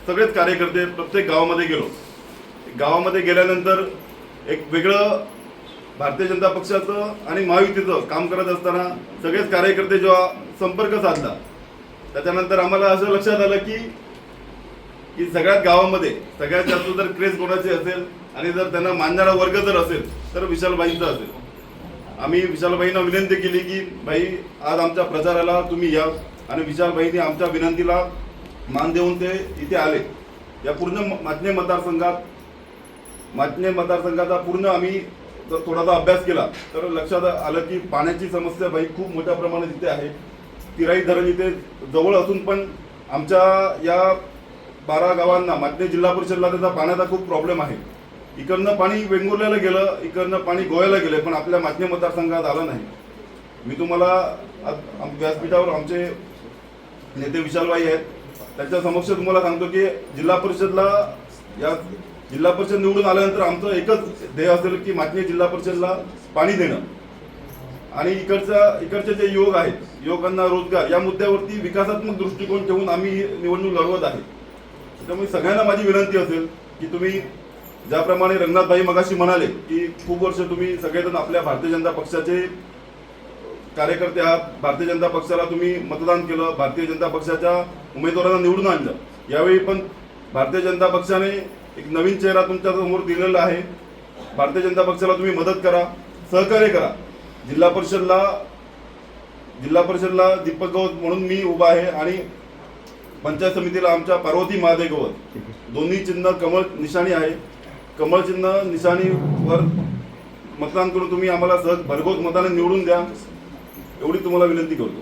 सगळेच कार्यकर्ते प्रत्येक गावामध्ये गेलो। गावामध्ये गेल्यानंतर एक वेगळं भारतीय जनता पक्षाचं आणि महायुतीचं काम करत असताना सगळेच कार्यकर्ते जेव्हा संपर्क साधला त्याच्यानंतर आम्हाला असं लक्षात आलं की सगळ्यात गावामध्ये सगळ्यात जास्त जर क्रेज कोणाची असेल आणि जर त्यांना मानणारा वर्ग जर असेल तर विशालभाईंचा असेल। आम्ही विशालभाईंना विनंती केली की भाई आज आमच्या प्रचाराला तुम्ही या, आणि विशालभाईंनी आमच्या विनंतीला मान देऊन ते इथे आले। या पूर्ण मातणे मतदारसंघाचा पूर्ण आम्ही जर थोडासा अभ्यास केला तर लक्षात आलं की पाण्याची समस्या भाई खूप मोठ्या प्रमाणात इथे आहे। तिराई धरण इथे जवळ असून पण आमच्या या 12 गावांना मातणे जिल्हा परिषदला त्याचा पाण्याचा खूप प्रॉब्लेम आहे। इकडनं पाणी वेंगुर्ल्याला गेलं, इकडनं पाणी गोव्याला गेलं, पण आपल्या मातणे मतदारसंघात आलं नाही। मी तुम्हाला व्यासपीठावर आमचे नेते विशालभाई आहेत त्याच्या समक्ष तुम्हाला सांगतो की जिल्हा परिषद निवडून आल्यानंतर आमचं एकच ध्येय असेल की मातणे जिल्हा परिषदला पाणी देणं आणि इकडचे जे युवक आहेत, युवकांना रोजगार, या मुद्द्यावरती विकासात्मक दृष्टिकोन ठेवून आम्ही निवडणूक लढवत आहे। त्यामुळे सगळ्यांना माझी विनंती असेल की तुम्ही ज्याप्रमाणे रंगनाथभाई मगाशी म्हणाले की खूप वर्ष तुम्ही सगळेजण आपल्या भारतीय जनता पक्षाचे कार्यकर्ते आहात, भारतीय जनता पक्षाला तुम्ही मतदान केलं, भारतीय जनता पक्षाच्या उमेदवारांना निवडून आणलं। यावेळी पण भारतीय जनता पक्षाने एक नवीन चेहरा तुमच्या समोर दिलेला आहे। भारतीय जनता पक्षाला तुम्ही मदत करा, सहकार्य करा। जिल्हा परिषदला दीपक गवत म्हणून मी उभा आहे आणि पंचायत समितीला आमच्या पार्वती महादेव गवत, दोन्ही चिन्ह कमळ निशाणी आहे। कमळ चिन्ह निशाणीवर मतदान करून तुम्ही आम्हाला भरघोस मताने निवडून द्या, एवढी तुम्हाला विनंती करतो।